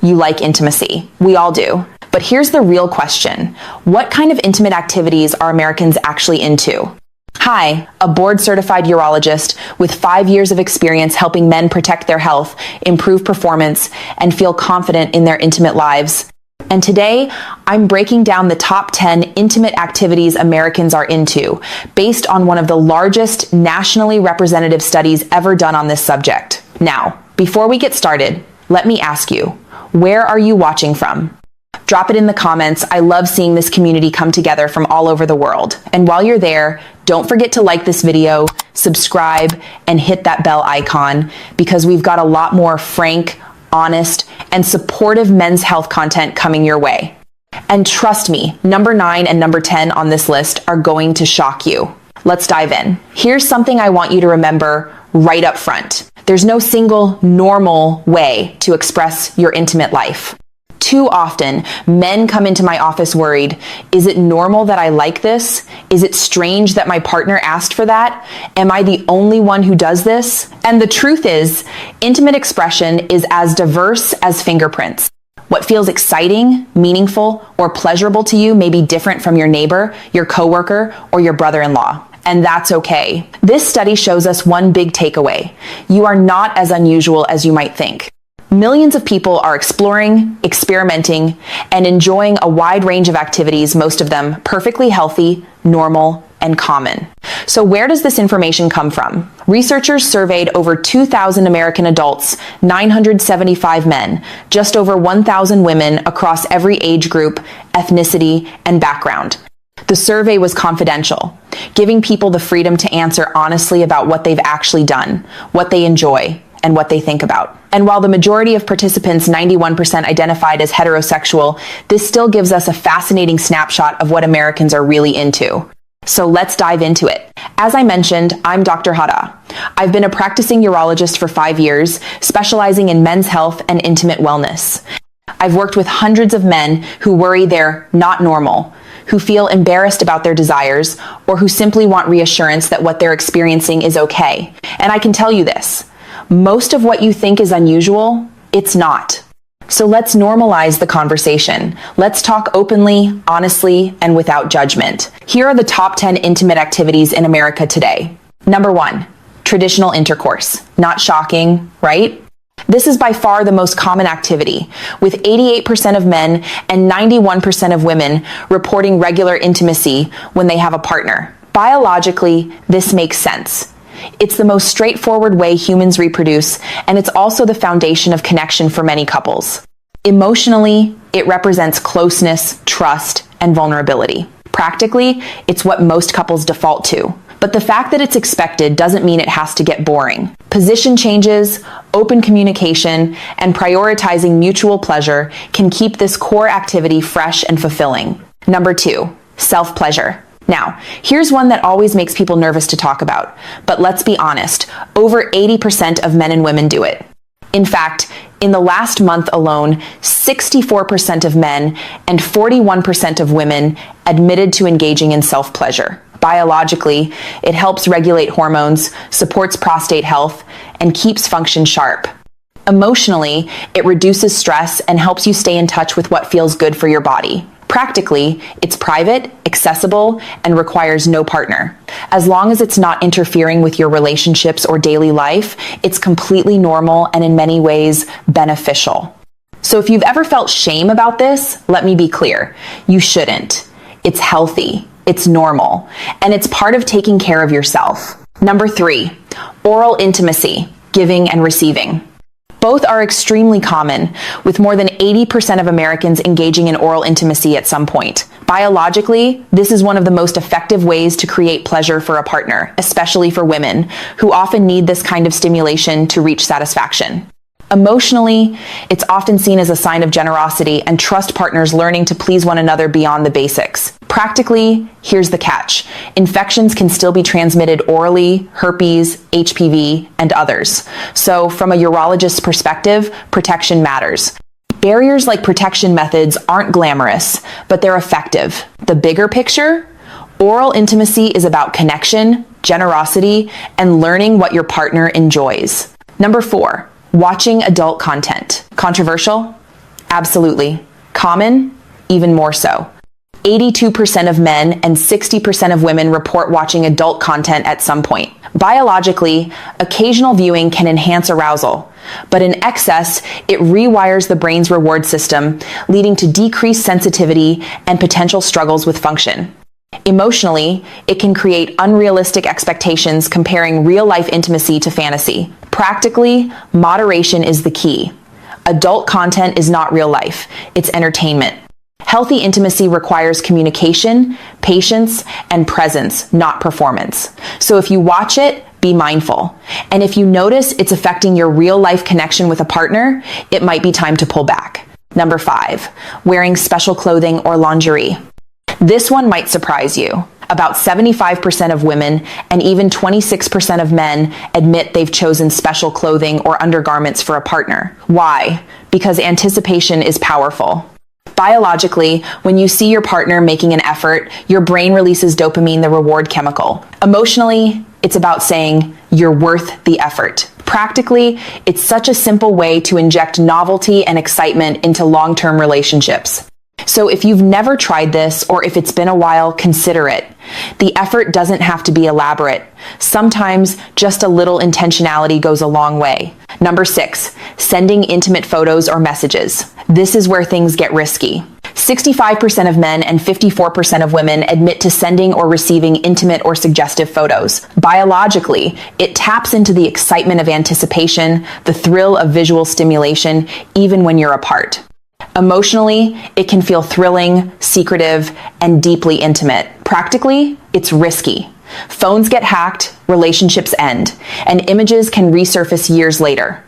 you like intimacy. We all do. But here's the real question. What kind of intimate activities are Americans actually into? Hi, a board-certified urologist with 5 years of experience helping men protect their health, improve performance, and feel confident in their intimate lives. And today, I'm breaking down the top 10 intimate activities Americans are into, based on one of the largest nationally representative studies ever done on this subject. Now, before we get started, let me ask you, where are you watching from? Drop it in the comments. I love seeing this community come together from all over the world. And while you're there, don't forget to like this video, subscribe, and hit that bell icon, because we've got a lot more frank, honest, and supportive men's health content coming your way. And trust me, number 9 and number 10 on this list are going to shock you. Let's dive in. Here's something I want you to remember right up front. There's no single normal way to express your intimate life. Too often, men come into my office worried, is it normal that I like this? Is it strange that my partner asked for that? Am I the only one who does this? And the truth is, intimate expression is as diverse as fingerprints. What feels exciting, meaningful, or pleasurable to you may be different from your neighbor, your coworker, or your brother-in-law. And that's okay. This study shows us one big takeaway. You are not as unusual as you might think. Millions of people are exploring, experimenting, and enjoying a wide range of activities, most of them perfectly healthy, normal, and common. So where does this information come from? Researchers surveyed over 2,000 American adults, 975 men, just over 1,000 women across every age group, ethnicity, and background. The survey was confidential, giving people the freedom to answer honestly about what they've actually done, what they enjoy, and what they think about. And while the majority of participants, 91%, identified as heterosexual, this still gives us a fascinating snapshot of what Americans are really into. So let's dive into it. As I mentioned, I'm Dr. Hada. I've been a practicing urologist for 5 years, specializing in men's health and intimate wellness. I've worked with hundreds of men who worry they're not normal, who feel embarrassed about their desires, or who simply want reassurance that what they're experiencing is okay. And I can tell you this, most of what you think is unusual, it's not. So let's normalize the conversation. Let's talk openly, honestly, and without judgment. Here are the top 10 intimate activities in America today. Number 1, traditional intercourse. Not shocking, right? This is by far the most common activity, with 88% of men and 91% of women reporting regular intimacy when they have a partner. Biologically, this makes sense. It's the most straightforward way humans reproduce, and it's also the foundation of connection for many couples. Emotionally, it represents closeness, trust, and vulnerability. Practically, it's what most couples default to. But the fact that it's expected doesn't mean it has to get boring. Position changes, open communication, and prioritizing mutual pleasure can keep this core activity fresh and fulfilling. Number 2, self-pleasure. Now, here's one that always makes people nervous to talk about, but let's be honest, over 80% of men and women do it. In fact, in the last month alone, 64% of men and 41% of women admitted to engaging in self-pleasure. Biologically, it helps regulate hormones, supports prostate health, and keeps function sharp. Emotionally, it reduces stress and helps you stay in touch with what feels good for your body. Practically, it's private, accessible, and requires no partner. As long as it's not interfering with your relationships or daily life, it's completely normal and in many ways beneficial. So if you've ever felt shame about this, let me be clear. You shouldn't. It's healthy, it's normal, and it's part of taking care of yourself. Number 3, oral intimacy, giving and receiving. Both are extremely common, with more than 80% of Americans engaging in oral intimacy at some point. Biologically, this is one of the most effective ways to create pleasure for a partner, especially for women, who often need this kind of stimulation to reach satisfaction. Emotionally, it's often seen as a sign of generosity and trust partners learning to please one another beyond the basics. Practically, here's the catch. Infections can still be transmitted orally, herpes, HPV, and others. So from a urologist's perspective, protection matters. Barriers like protection methods aren't glamorous, but they're effective. The bigger picture? Oral intimacy is about connection, generosity, and learning what your partner enjoys. Number 4, watching adult content. Controversial? Absolutely. Common? Even more so. 82% of men and 60% of women report watching adult content at some point. Biologically, occasional viewing can enhance arousal, but in excess, it rewires the brain's reward system, leading to decreased sensitivity and potential struggles with function. Emotionally, it can create unrealistic expectations comparing real-life intimacy to fantasy. Practically, moderation is the key. Adult content is not real life, it's entertainment. Healthy intimacy requires communication, patience, and presence, not performance. So if you watch it, be mindful. And if you notice it's affecting your real-life connection with a partner, it might be time to pull back. Number 5, wearing special clothing or lingerie. This one might surprise you. About 75% of women and even 26% of men admit they've chosen special clothing or undergarments for a partner. Why? Because anticipation is powerful. Biologically, when you see your partner making an effort, your brain releases dopamine, the reward chemical. Emotionally, it's about saying, you're worth the effort. Practically, it's such a simple way to inject novelty and excitement into long-term relationships. So if you've never tried this, or if it's been a while, consider it. The effort doesn't have to be elaborate. Sometimes just a little intentionality goes a long way. Number 6, sending intimate photos or messages. This is where things get risky. 65% of men and 54% of women admit to sending or receiving intimate or suggestive photos. Biologically, it taps into the excitement of anticipation, the thrill of visual stimulation, even when you're apart. Emotionally, it can feel thrilling, secretive, and deeply intimate. Practically, it's risky. Phones get hacked, relationships end, and images can resurface years later.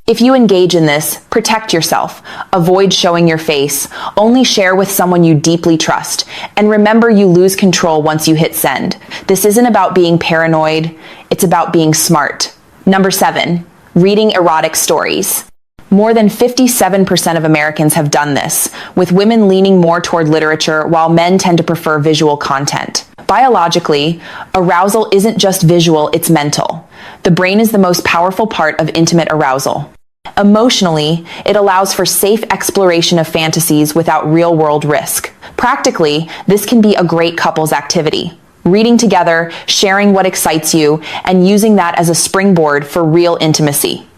If you engage in this, protect yourself. Avoid showing your face. Only share with someone you deeply trust. And remember, you lose control once you hit send. This isn't about being paranoid, it's about being smart. Number 7, reading erotic stories. More than 57% of Americans have done this, with women leaning more toward literature while men tend to prefer visual content. Biologically, arousal isn't just visual, it's mental. The brain is the most powerful part of intimate arousal. Emotionally, it allows for safe exploration of fantasies without real-world risk. Practically, this can be a great couples activity. Reading together, sharing what excites you, and using that as a springboard for real intimacy.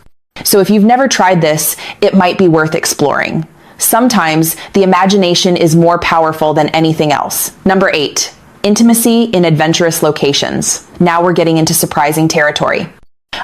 So if you've never tried this, it might be worth exploring. Sometimes the imagination is more powerful than anything else. Number 8, intimacy in adventurous locations. Now we're getting into surprising territory.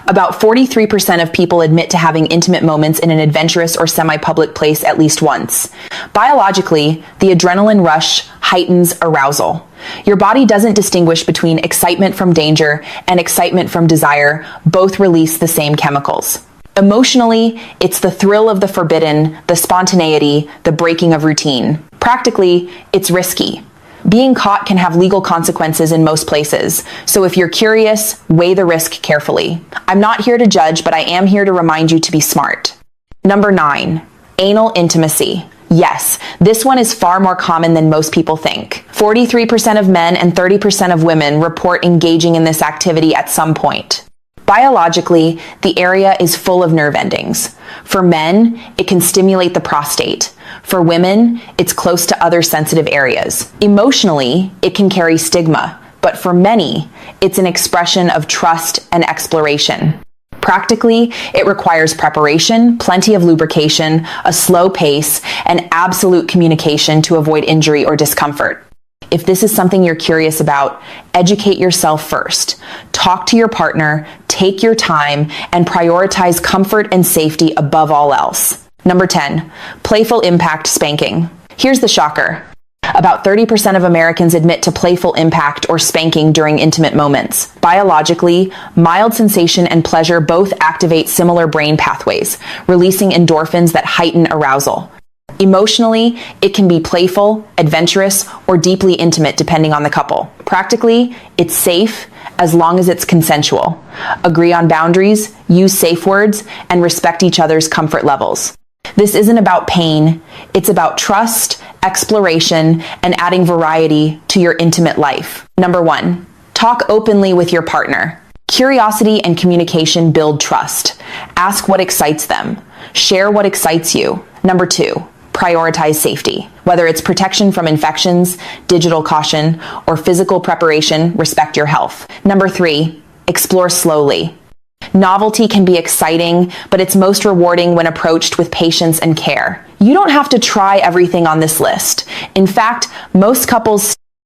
About 43% of people admit to having intimate moments in an adventurous or semi-public place at least once. Biologically, the adrenaline rush heightens arousal. Your body doesn't distinguish between excitement from danger and excitement from desire. Both release the same chemicals. Emotionally, it's the thrill of the forbidden, the spontaneity, the breaking of routine. Practically, it's risky. Being caught can have legal consequences in most places, so if you're curious, weigh the risk carefully. I'm not here to judge, but I am here to remind you to be smart. Number 9, anal intimacy. Yes, this one is far more common than most people think. 43% of men and 30% of women report engaging in this activity at some point. Biologically, the area is full of nerve endings. For men, it can stimulate the prostate. For women, it's close to other sensitive areas. Emotionally, it can carry stigma, but for many, it's an expression of trust and exploration. Practically, it requires preparation, plenty of lubrication, a slow pace, and absolute communication to avoid injury or discomfort. If this is something you're curious about, educate yourself first. Talk to your partner, take your time, and prioritize comfort and safety above all else. Number 10, playful impact spanking. Here's the shocker. About 30% of Americans admit to playful impact or spanking during intimate moments. Biologically, mild sensation and pleasure both activate similar brain pathways, releasing endorphins that heighten arousal. Emotionally, it can be playful, adventurous, or deeply intimate depending on the couple. Practically, it's safe as long as it's consensual. Agree on boundaries, use safe words, and respect each other's comfort levels. This isn't about pain, it's about trust, exploration, and adding variety to your intimate life. Number 1, talk openly with your partner. Curiosity and communication build trust. Ask what excites them. Share what excites you. Number 2, prioritize safety. Whether it's protection from infections, digital caution, or physical preparation, respect your health. Number 3, explore slowly. Novelty can be exciting, but it's most rewarding when approached with patience and care. You don't have to try everything on this list. In fact, most couples